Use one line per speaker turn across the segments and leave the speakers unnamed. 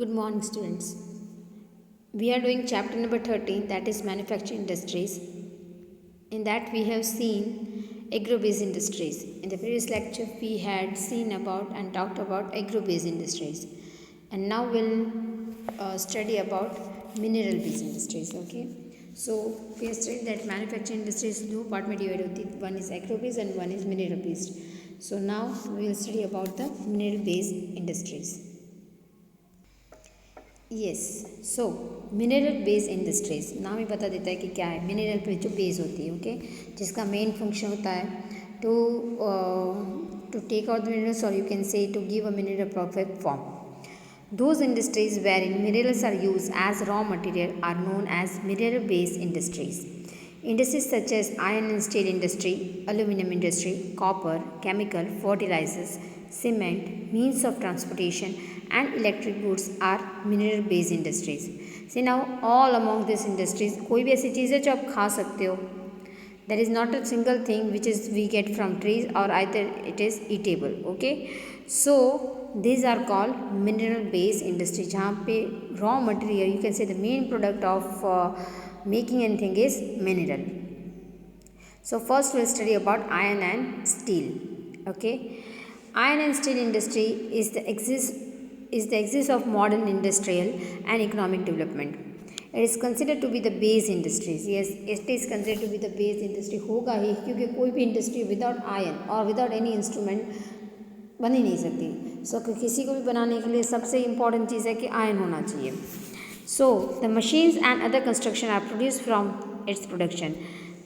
Good morning, students. We are doing chapter number 13, that is manufacturing industries. In that, we have seen agro-based industries. In the previous lecture, we had seen about and talked about agro-based industries, and now we'll study about mineral-based industries. Okay, so we are studying that manufacturing industries दो part में divide होती है. One is agro-based and one is mineral-based. So now we will study about the mineral-based industries. Yes so mineral base industries नाम ही बता देता है कि क्या है. मिनरल पे जो बेस होती है, ओके, जिसका मेन फंक्शन होता है to take out the minerals, और you can say to give a mineral perfect form. Those industries wherein minerals are used as raw material are known as mineral based industries. Industries such as iron and steel industry, aluminum industry, copper, chemical, fertilizers, cement, means of transportation, and electric goods are mineral based industries. See now, all among these industries, कोई भी ऐसी चीज़ है जो आप खा सकते हो. There is not a single thing which is we get from trees, or either it is eatable. Okay, so these are called mineral based industry, जहाँ पे raw material, you can say the main product of making anything is mineral. So first we'll study about iron and steel. Okay, iron and steel industry is the axis of modern industrial and economic development. It is considered to be the base industries. Yes, it is considered to be the base industry. होगा ही, क्योंकि कोई भी industry without iron और without any instrument बन ही नहीं सकती. सो किसी को भी बनाने के लिए सबसे इम्पॉर्टेंट चीज़ है कि आयरन होना चाहिए. So the machines and other construction are produce from its production.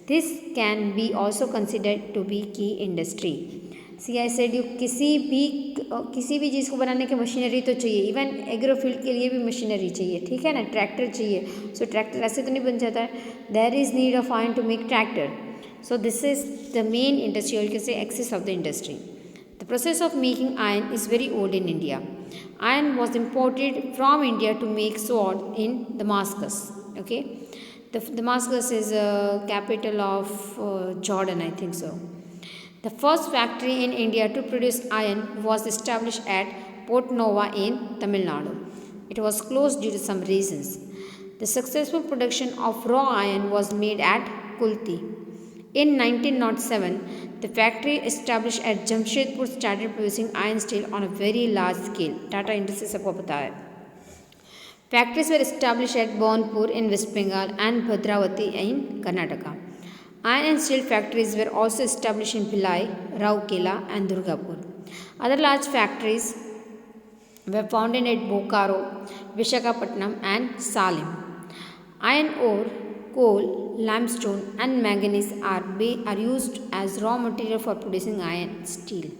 This can be also considered to be key industry. See I said you, किसी भी चीज़ को बनाने की मशीनरी तो चाहिए. इवन एग्रो फील्ड के लिए भी मशीनरी चाहिए, ठीक है ना. ट्रैक्टर चाहिए. सो ट्रैक्टर ऐसे तो नहीं बन जाता है. There is need of iron to make tractor. So this is the main industry, और you can say axis of the industry. The process of making iron is very old in India. Iron was imported from India to make sword in Damascus. Okay, Damascus is a capital of Jordan, I think so. The first factory in India to produce iron was established at Port Nova in Tamil Nadu. It was closed due to some reasons. The successful production of raw iron was made at Kulti. In 1907, the factory established at Jamshedpur started producing iron steel on a very large scale. Tata Industries सबको पता है. Factories were established at Burnpur in West Bengal and Bhadravati in Karnataka. Iron and steel factories were also established in Bhilai, Rourkela and Durgapur. Other large factories were founded at Bokaro, Vishakhapatnam and Salem. Iron ore, coal, limestone and manganese are used as raw material for producing iron steel.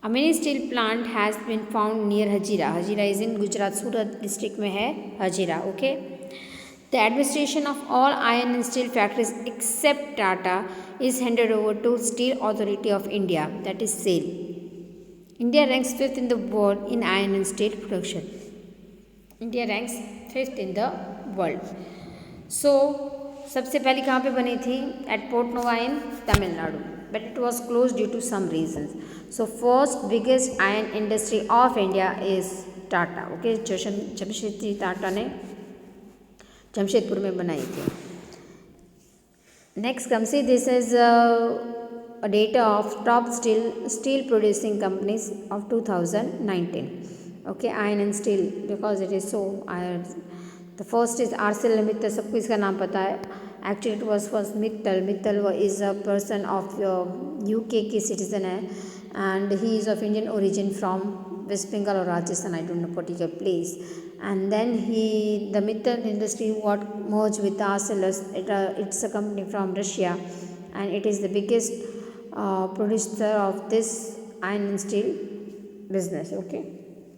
A mini steel plant has been found near Hazira. Hazira is in Gujarat, Surat district में है Hazira. Okay. The administration of all iron and steel factories except Tata is handed over to Steel Authority of India, that is SAIL. India ranks 5th in the world in iron and steel production. India ranks 5th in the world. So, सबसे पहले कहाँ पे बनी थी? At Port Nova in Tamil Nadu, but it was closed due to some reasons. So, first biggest iron industry of India is Tata. Okay, Jamshedji Tata ने जमशेदपुर में बनाई थी. Next come see this is a data of top steel producing companies of 2019. Okay, iron and steel, because it is so iron. The first is ArcelorMittal. सबको इसका नाम पता है. Actually it was first Mittal. Mittal is a person of UK की citizen है, and he is of Indian origin from West Bengal or Rajasthan, I don't know particular place. And then the Mittal industry got merged with Arcelor. It's a company from Russia, and it is the biggest producer of this iron and steel business. Okay,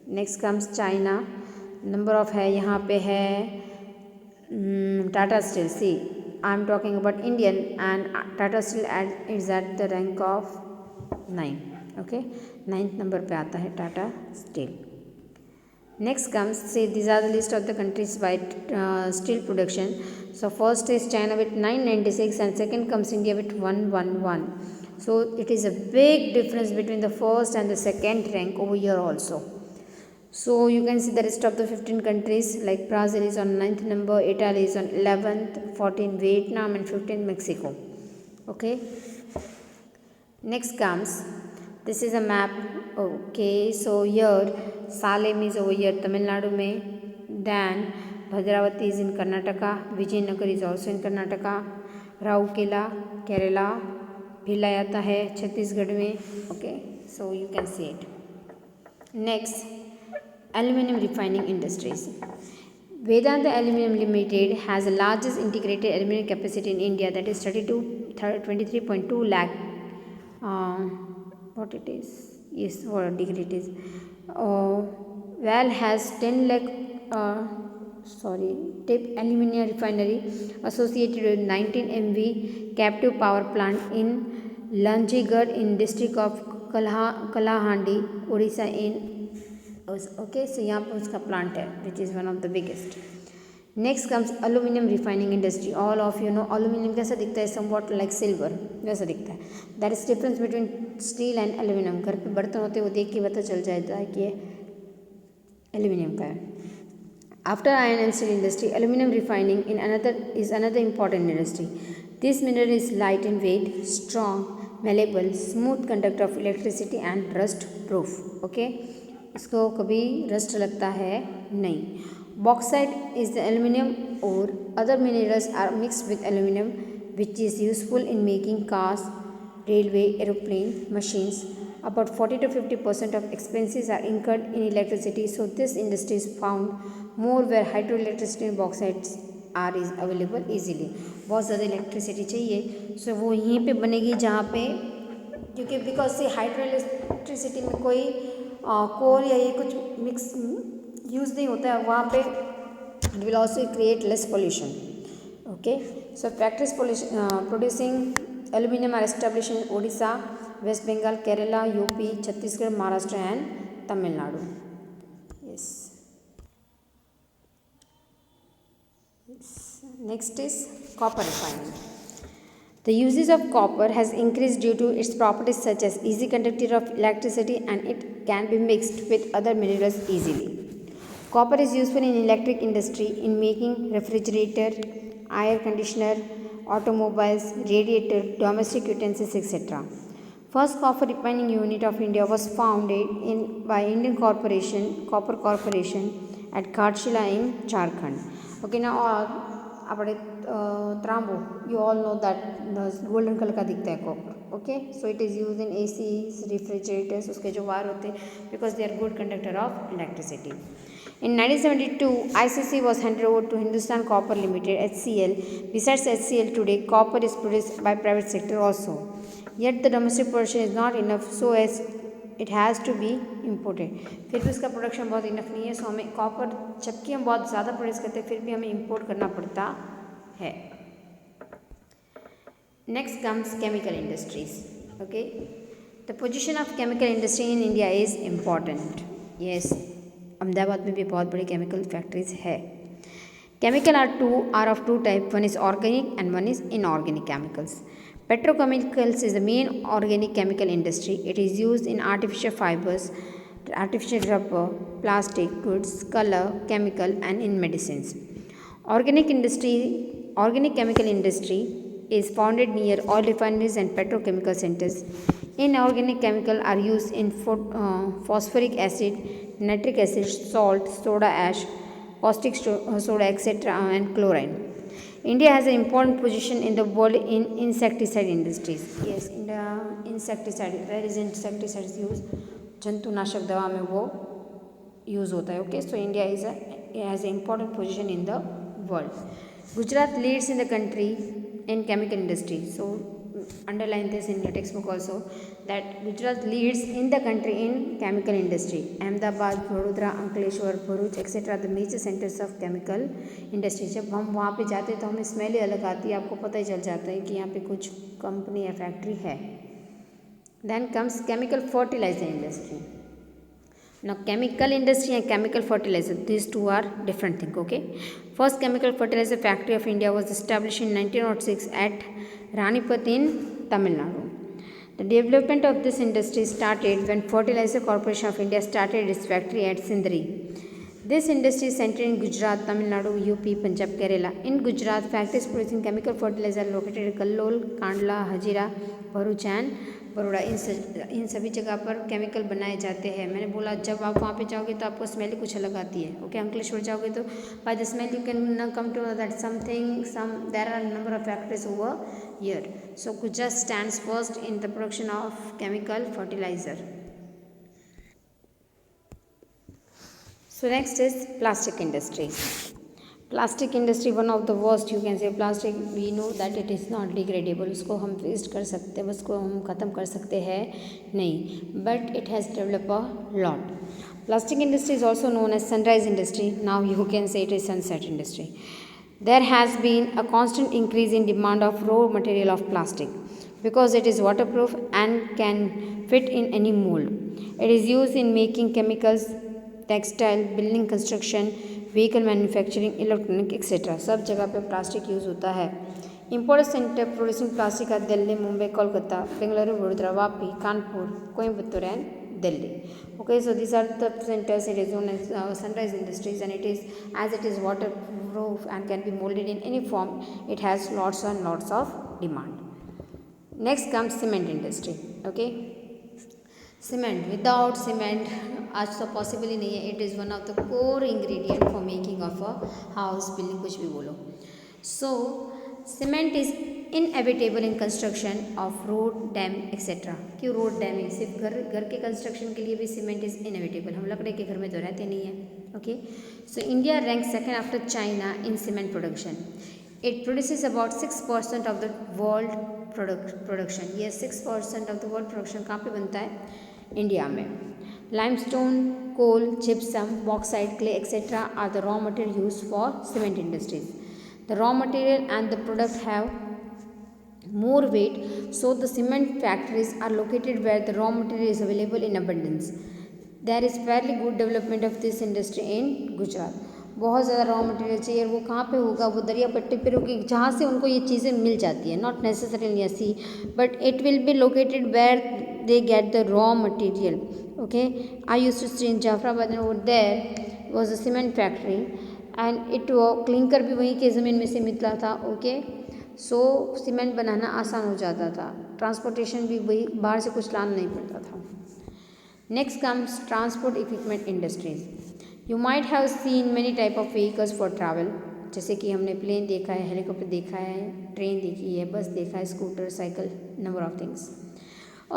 next comes China. Number of है यहाँ पे है Tata Steel. See, I am talking about Indian, and Tata Steel is at the rank of 9. Okay, 9th number पे आता है Tata Steel. Next comes, see, these are the list of the countries by steel production. So first is China with 996, and second comes India with 111. So it is a big difference between the first and the second rank over here also. So you can see the rest of the 15 countries like Brazil is on 9th number, Italy is on 11th, 14 Vietnam and 15 Mexico. Okay, next comes, this is a map. Okay, so here Salem is over here Tamil Nadu mein, then Bhadravati is in Karnataka, Vijayanagar is also in Karnataka, Raurkela Kerala, Bhilai आता है छत्तीसगढ़ में. Okay, so you can see it. Next, aluminum refining industries. Vedanta Aluminum Limited has the largest integrated aluminum capacity in India, that is 23.2 lakh. What it is? Yes, what degree it is. Val has 10 lakh. Tip Aluminium Refinery associated with 19 MV captive power plant in Lanjigarh in district of Kalahandi, Odisha in. Okay, so यहाँ पर उसका plant है which is one of the biggest. Next comes aluminum refining industry. All of you know aluminum कैसा दिखता है, somewhat like silver वैसा दिखता है. That is difference between steel and aluminum. घर पे बर्तन होते हैं वो देख के पता चल जाता है कि ये aluminum का है. After iron and steel industry, aluminum refining is another important industry. This mineral is light in weight, strong, malleable, smooth conductor of electricity and rust proof. Okay, इसको कभी rust लगता है नहीं. Bauxite is the aluminum ore. Other minerals are mixed with aluminum, which is useful in making cars, railway, aeroplane, machines. About 40 to 50% of expenses are incurred in electricity, so this industry is found more where hydroelectricity and bauxite are is available easily. बहुत ज़्यादा electricity चाहिए, सो वो यहीं पे बनेगी जहाँ पे, क्योंकि बिकॉज से हाइड्रोइलेक्ट्रिसिटी में कोई कोल या ये कुछ मिक्स यूज़ नहीं होता है, वहाँ पे it will also create less pollution. Okay, so factories producing aluminum are established in Odisha, West Bengal, Kerala, UP, Chhattisgarh, Maharashtra and Tamil Nadu. Yes. Next is copper refining. The usage of copper has increased due to its properties such as easy conductor of electricity, and it can be mixed with other minerals easily. Copper is useful in electric industry in making refrigerator, air conditioner, automobiles, radiator, domestic utensils, etc. First copper refining unit of India was founded by Indian Copper Corporation at Ghatshila in Jharkhand. Okay, now अपने त्रांबो, you all know that golden color का दिखता है copper. Okay, so it is used in ACs, refrigerators, उसके जो wire होते हैं, because they are good conductor of electricity. In 1972, ICC was handed over to Hindustan Copper Limited (HCL). Besides HCL, today copper is produced by private sector also. Yet the domestic production is not enough, so as it has to be imported. फिर भी उसका production बहुत enough नहीं है, सो हमें copper, जबकि हम बहुत ज़्यादा प्रोड्यूस करते हैं, फिर भी हमें इम्पोर्ट करना पड़ता है. Next comes chemical industries. Okay, the position of chemical industry in India is important. Yes, Ahmedabad में भी बहुत बड़ी केमिकल फैक्ट्रीज है. Chemical are of two type. One is organic and one is inorganic chemicals. Petrochemicals is the main organic chemical industry. It is used in artificial fibers, artificial rubber, plastic goods, color, chemical, and in medicines. Organic chemical industry is founded near oil refineries and petrochemical centers. Inorganic chemicals are used in phosphoric acid, nitric acid, salt, soda ash, caustic soda, etc., and chlorine. India has an important position in the world in insecticide industries. Yes, in the insecticide, where is insecticides used? जंतुनाशक दवा में वो use होता है. Okay, so India has an important position in the world. Gujarat leads in the country in chemical industry. So underline this in your textbook also, that Gujarat leads in the country in chemical industry. Ahmedabad, Vadodara, Ankleshwar, Bharuch, etc. the major centers of chemical industry. जब हम वहाँ पे जाते हैं तो हमें smell ही अलग आती है, आपको पता ही चल जाता है कि यहाँ पे कुछ कंपनी या फैक्ट्री है. Then comes chemical fertilizer industry. Now chemical industry and chemical fertilizer, these two are different things. Okay, first chemical fertilizer factory of India was established in 1906 at Ranipat in Tamil Nadu. The development of this industry started when Fertilizer Corporation of India started its factory at Sindri. This industry is centered in Gujarat, Tamil Nadu, UP, Punjab, Kerala. In Gujarat, factories producing chemical fertilizer are located at Kallol, Kandla, Hazira, Bharuch and Baroda. इन सभी जगह पर chemical बनाए जाते हैं. मैंने बोला जब आप वहाँ पे जाओगे तो आपको स्मेल ही कुछ अलग आती है. ओके, अंकलेश्वर जाओगे तो by the smell you can come to know that something there are number of factories over here. So Gujarat stands first in the production of chemical fertiliser. So next is plastic industry. Plastic industry, one of the worst, you can say. Plastic, we know that it is not degradable. उसको हम waste कर सकते हैं, उसको हम ख़त्म कर सकते हैं नहीं. But it has developed a lot. Plastic industry is also known as sunrise industry. Now you can say it is sunset industry. There has been a constant increase in demand of raw material of plastic because it is waterproof and can fit in any mold. It is used in making chemicals, textile, building construction, vehicle manufacturing, electronic etcetera. सब जगह पे plastic use होता है. Important centre producing plastic are Delhi, Mumbai, Kolkata, Bengaluru, Vadodara, Vapi, Kanpur, Coimbatore and Delhi. Okay, so these are the centers. It is known as sunrise industries, and it is, as it is waterproof and can be molded in any form, it has lots and lots of demand. Next comes cement industry. Okay, cement, without cement आज तो possible ही नहीं है. It is one of the core ingredient for making of a house, building, कुछ भी बोलो. So cement is inevitable in construction of road, dam etcetera. क्यों road, dam? सिर्फ घर के कंस्ट्रक्शन के लिए भी सीमेंट इज़ इनएविटेबल. हम लकड़े के घर में तो रहते नहीं हैं. Okay, so India rank second after China in cement production. It produces about 6% of the world production. ये 6% ऑफ द वर्ल्ड प्रोडक्शन कहाँ पे बनता है? इंडिया में. Limestone, coal, gypsum, bauxite, clay etcetera are the raw material use for cement industries. The raw material and the product have more weight, so the cement factories are located where the raw material is available in abundance. There is fairly good development of this industry in Gujarat. बहुत ज़्यादा raw material चाहिए. वो कहाँ पे होगा? वो दरिया पट्टी पर होगी जहाँ से उनको ये चीज़ें मिल जाती है. Not necessarily in sea, but it will be located where they get the raw material. Okay, I used to stay in Jafrabad and over there was a cement factory and it clinker भी वहीं के ज़मीन में से निकला था. Okay, सो cement बनाना आसान हो जाता था. ट्रांसपोर्टेशन भी वही, बाहर से कुछ लाना नहीं पड़ता था. Next comes transport equipment industries. You might have seen many type of vehicles for travel. जैसे कि हमने प्लेन देखा है, हेलीकॉप्टर देखा है, ट्रेन देखी है, बस देखा है, scooter, cycle, number of things.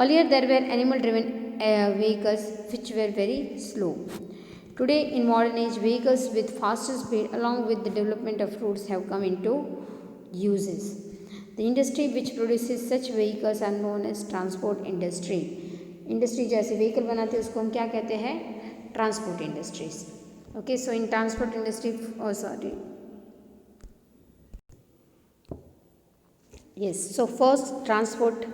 Earlier there were animal driven vehicles which were very slow. Today in modern age vehicles with faster speed along with the development of roads have come into uses. The industry which produces such vehicles are known as transport industry. Industry जैसे vehicle बनाते हैं उसको हम क्या कहते हैं? Transport industries. Okay, so in transport industry, yes, so first transport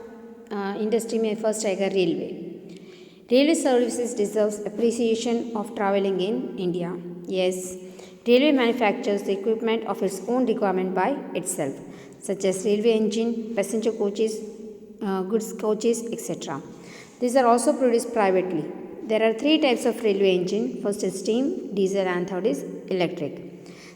industry में first आएगा railway. Railway services deserves appreciation of travelling in India. Yes, railway manufactures the equipment of its own requirement by itself, such as railway engine, passenger coaches, goods coaches, etc. These are also produced privately. There are three types of railway engine. First is steam, diesel, and third is electric.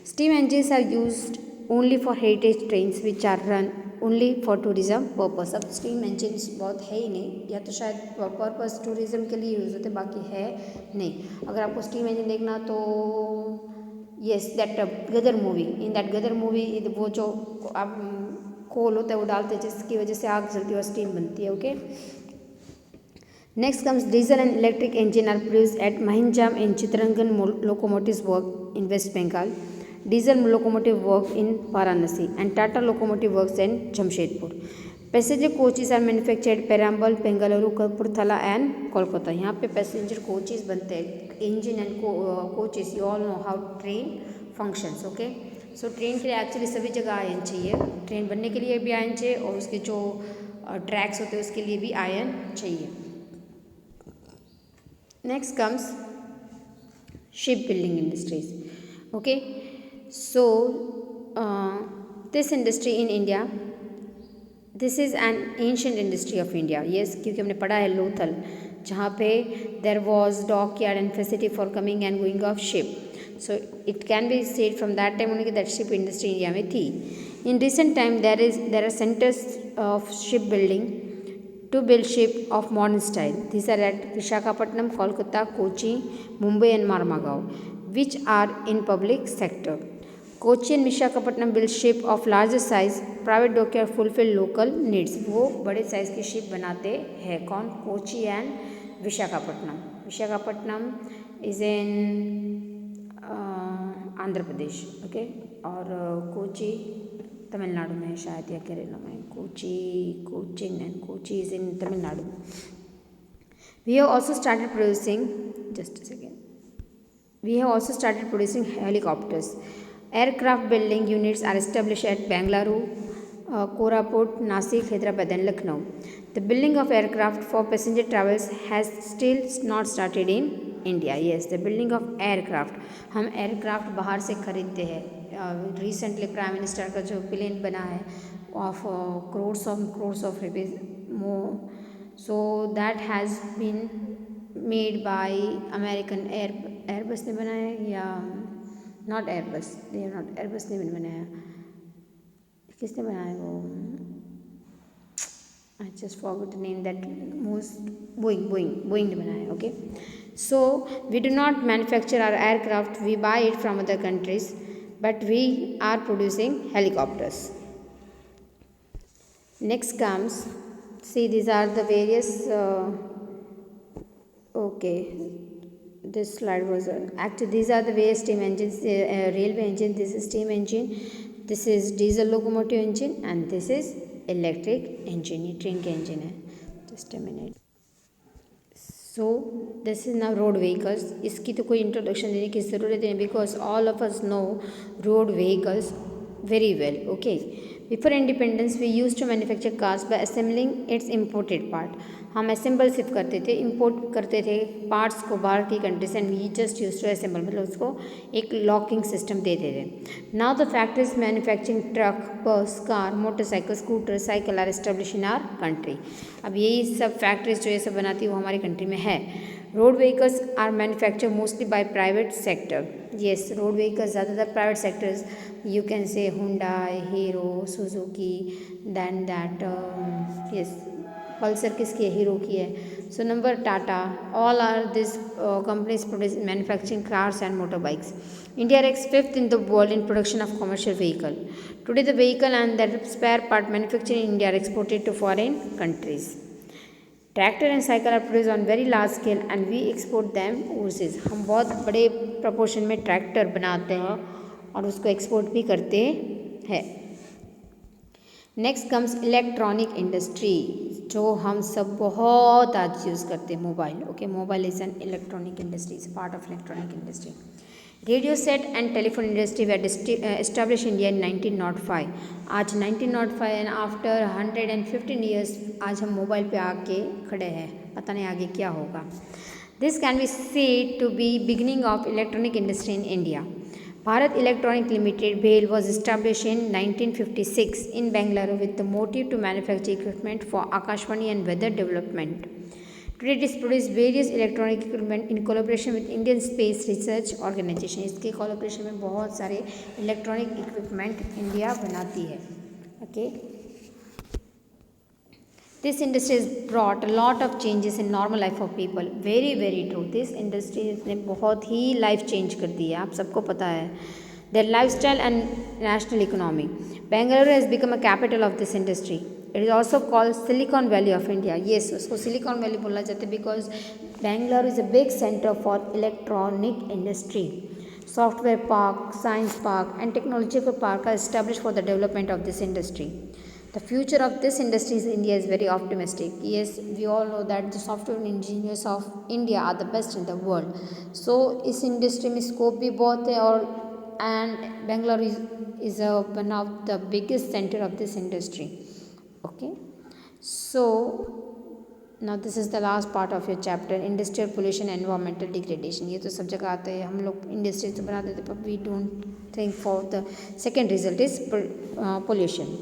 Steam engines are used only for heritage trains which are run only for tourism purpose. अब steam engines बहुत है ही नहीं, या तो शायद purpose tourism के लिए use होते, बाकी है नहीं. अगर आपको स्टीम इंजन देखना तो yes, that Gadar movie, in that Gadar movie वो जो आप कोल होता है वो डालते हैं जिसकी वजह से आग जलती है और स्टीम बनती है. Okay, next comes diesel and electric engine are produce at Mihijam in Chittaranjan locomotives work in West Bengal. Diesel locomotive work in Varanasi and Tata locomotive works in Jamshedpur. Passenger coaches are manufactured Perambal, Bengaluru, Kapurthala and Kolkata. यहाँ पे passenger coaches बनते हैं. Engine and coaches, you all know how train functions. Okay, so train के लिए actually सभी जगह ion चाहिए. Train बनने के लिए भी आयन चाहिए और उसके जो ट्रैक्स होते हैं उसके लिए भी आयन चाहिए. Next comes ship building industries. Okay, so this industry in India this is an ancient industry of India, yes, क्योंकि हमने पढ़ा है लोथल, जहाँ पे there was dockyard and facility for coming and going of ship. So it can be said from that time only that ship industry India में थी. In recent time there are centres of ship building to build ship of modern style. These are at Visakhapatnam, Kolkata, Kochi, Mumbai and Marmagao, which are in public sector. Kochi and Visakhapatnam build ship of larger size. Private dockyard fulfill local needs. वो बड़े size की ship बनाते हैं. कौन? Kochi and Visakhapatnam. Visakhapatnam is in Andhra Pradesh, okay, और कोची तमिलनाडु में शायद या केरला में. Cochin and Kochi is in Tamil Nadu. We have also started producing, just a second, we have also started producing helicopters. Aircraft building units are establish at Bengaluru, Koraput, Nasik, Hyderabad and Lucknow. The building of aircraft for passenger travels has still not started in India. Yes, the building of aircraft. हम aircraft बाहर से खरीदते हैं. Recently prime minister का जो plane बना है of crores of rupees more, so that has been made by American Airbus ने बनाया है, या not Airbus, they have not, Airbus ने भी बनाया. किसने बनाया वो? I just forgot the name. That most Boeing ने बनाया. Okay, so we do not manufacture our aircraft, we buy it from other countries, but we are producing helicopters. Next comes, see these are the various okay, this slide was actually these are the various steam engines. Railway engine, this is steam engine, this is diesel locomotive engine and this is electric engine. ये train के engine है. Just a minute. So this is now road vehicles. इसकी तो कोई introduction देने की ज़रूरत नहीं, because all of us know road vehicles very well. Okay. Before independence, we used to manufacture cars by assembling its imported part. हम assemble सिर्फ करते थे, import करते थे parts को बाहर की country से, and we just used to assemble, मतलब उसको एक locking system देते थे. Now the factories manufacturing truck, bus, car, motorcycle, scooter, cycle are established in our country. अब यही सब factories जो ये सब बनाती है वो हमारी country में है. Road vehicles are manufacture mostly by private sector. Yes, road vehicles ज़्यादातर private sectors, you can say Hyundai, Hero, Suzuki, than that, yes, Pulsar किसकी है? हीरो की है. So number Tata, all are this companies produce manufacturing cars and motor bikes. India ranks 5th in the world in production of commercial vehicle. Today the vehicle and their spare part manufactured in India are exported to foreign countries. Tractor and cycle are produce on very large scale and we export them overseas. हम बहुत बड़े proportion में tractor बनाते हैं और उसको export भी करते हैं. नेक्स्ट कम्स इलेक्ट्रॉनिक इंडस्ट्री, जो हम सब बहुत आज यूज़ करते हैं, mobile. Okay, mobile is an electronic industry, is part of electronic industry. Radio set and telephone industry way establish India in 1905. आज 1905 एंड आफ्टर 115 ईयर्स आज हम मोबाइल पे आके खड़े हैं. पता नहीं आगे क्या होगा. This can be said to be beginning of electronic industry in India. Bharat electronic limited BHEL was established in 1956 in Bangalore with the motive to manufacture equipment for Akashvani and weather development. Today it is produced various electronic equipment in collaboration with Indian Space Research Organization. इसके collaboration में बहुत सारे electronic equipment India बनाती है. Okay, this industry has brought a lot of changes in normal life of people. Very very true. This industry ने बहुत ही life change कर दी है, आप सबको पता है. Their lifestyle and national economy. Bangalore has become a capital of this industry. It is also called Silicon Valley of India. Yes, उसको Silicon Valley बोला जाता है because Bangalore is a big center for electronic industry. Software park, science park and technological park are established for the development of this industry. The future of this industry in India is very optimistic. Yes, we all know that the software engineers of India are the best in the world. So इस industry में scope भी बहुत है, और and Bangalore is one of the biggest center of this industry. Okay, so now this is the last part of your chapter, industrial pollution, environmental degradation. ये तो सब जगह आता है, हम लोग इंडस्ट्री तो बना देते, but we don't think for the second result is pollution.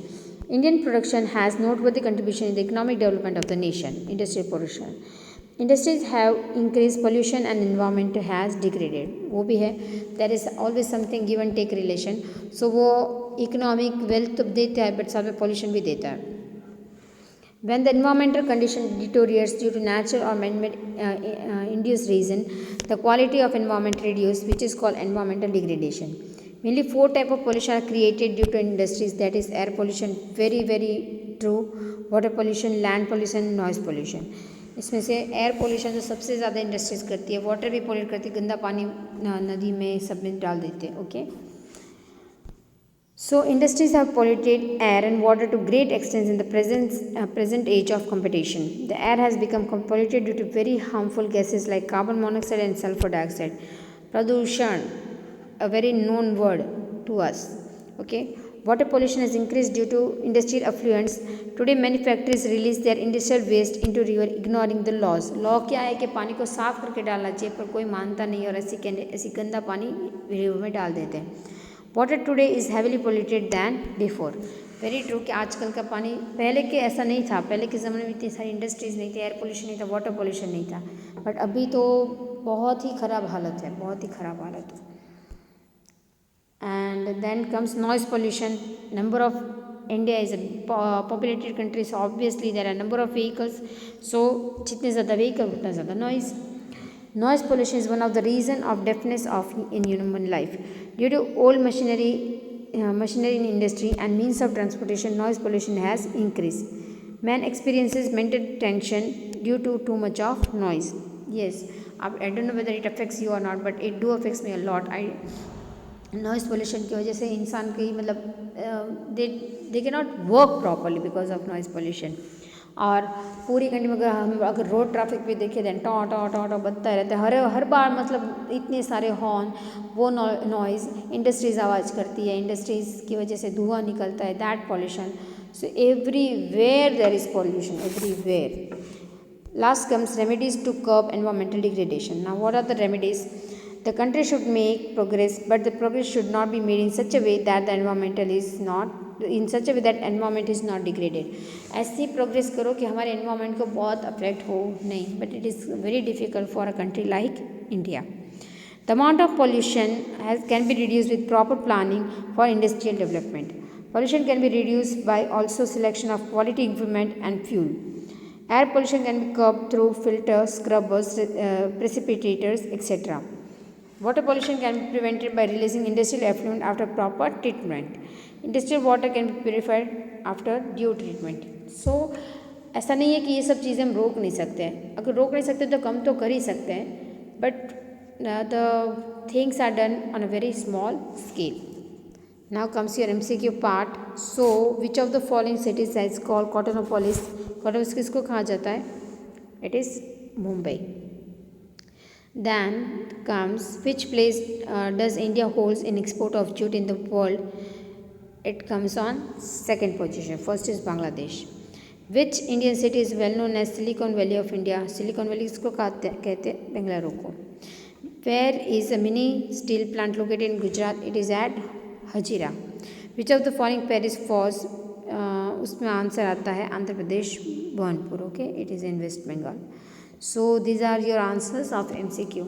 Indian production has noteworthy contribution in the economic development of the nation. Industrial pollution. Industries have increased pollution and environment has degraded. वो भी है. There is always something give and take relation. So वो economic wealth तो देता है but साथ में pollution भी देता है. When the environmental condition deteriorates due to natural or man-made induced reason, the quality of environment reduces, which is called environmental degradation. Mainly 4 type of pollution are created due to industries, that is air pollution, very very true, water pollution, land pollution, noise pollution. इसमें से air pollution जो सबसे ज़्यादा industries करती है, water भी pollute करती है, गंदा पानी नदी में सब में डाल देते हैं. Okay, so industries have polluted air and water to great extent in the present age of competition. The air has become polluted due to very harmful gases like carbon monoxide and sulfur dioxide. Pradushan, a very known word to us. Okay, water pollution has increased due to industrial effluents. Today many factories release their industrial waste into river ignoring the laws. Law क्या है कि पानी को साफ करके डालना चाहिए, पर कोई मानता नहीं और ऐसी गंदा पानी रिवर में डाल देते हैं. Water today is heavily polluted then before. Very true कि आजकल का पानी, पहले के ऐसा नहीं था, पहले के ज़माने में इतनी सारी इंडस्ट्रीज़ नहीं थी, एयर पोल्यूशन नहीं था, वाटर पोल्यूशन नहीं था, बट अभी तो बहुत ही ख़राब हालत है, बहुत ही ख़राब हालत है. And then comes noise pollution. Number of India is a populated country, so obviously there are number of vehicles, so जितने ज़्यादा व्हीकल उतना ज़्यादा noise. Noise pollution is one of the reasons of deafness in human life. Due to old machinery in industry and means of transportation, noise pollution has increased. Man experiences mental tension due to too much of noise. Yes, I don't know whether it affects you or not, but it do affects me a lot. Noise pollution की वजह से इंसान की मतलब they cannot work properly because of noise pollution. और पूरी घंटे में अगर रोड ट्रैफिक भी देखे दें टॉ टॉ टॉ टॉ बजता रहता है हर बार, मतलब इतने सारे हॉर्न, वो नॉइज़ इंडस्ट्रीज़ आवाज़ करती है, इंडस्ट्रीज़ की वजह से धुआं निकलता है, that pollution. So everywhere there is pollution, everywhere. Last comes remedies to curb environmental degradation. Now what are the remedies? The country should make progress, but the progress should not be made in such a way that the environmental is not in such a way that environment is not degraded. ऐसी progress करो कि हमारे environment को बहुत affect हो नहीं, but it is very difficult for a country like India. The amount of pollution can be reduced with proper planning for industrial development. Pollution can be reduced by also selection of quality equipment and fuel. Air pollution can be curbed through filters, scrubbers, precipitators, etc. Water pollution can be prevented by releasing industrial effluent after proper treatment. Industrial water can be purified after due treatment. So ऐसा नहीं है कि ये सब चीज़ें हम रोक नहीं सकते हैं. अगर रोक नहीं सकते तो कम तो कर ही सकते हैं, but the things are done on a very small scale. Now comes your MCQ part. So which of the following cities is called Cottonopolis? Cottonopolis किसको कहा जाता है? It is Mumbai. Then comes which place does India holds in export of jute in the world? It comes on second position. First is Bangladesh. Which Indian city is well known as Silicon Valley of India? Silicon Valley इसको कहते हैं बेंगलुरु को. Where is a mini steel plant located in Gujarat? It is at Hazira. Which of the following Paris was? उसमें answer आता है Andhra Pradesh Burhanpur. Okay, it is in West Bengal. So these are your answers of MCQ,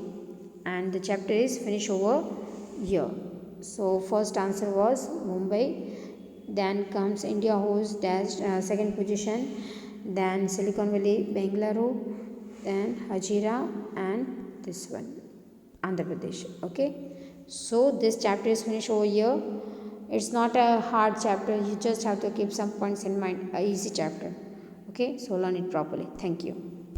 and the chapter is finished over here. So first answer was Mumbai, then comes India holds second position, then Silicon Valley, Bengaluru, then Hazira, and this one Andhra Pradesh. Okay, so this chapter is finished over here. It's not a hard chapter, you just have to keep some points in mind. A easy chapter. Okay, so learn it properly. Thank you.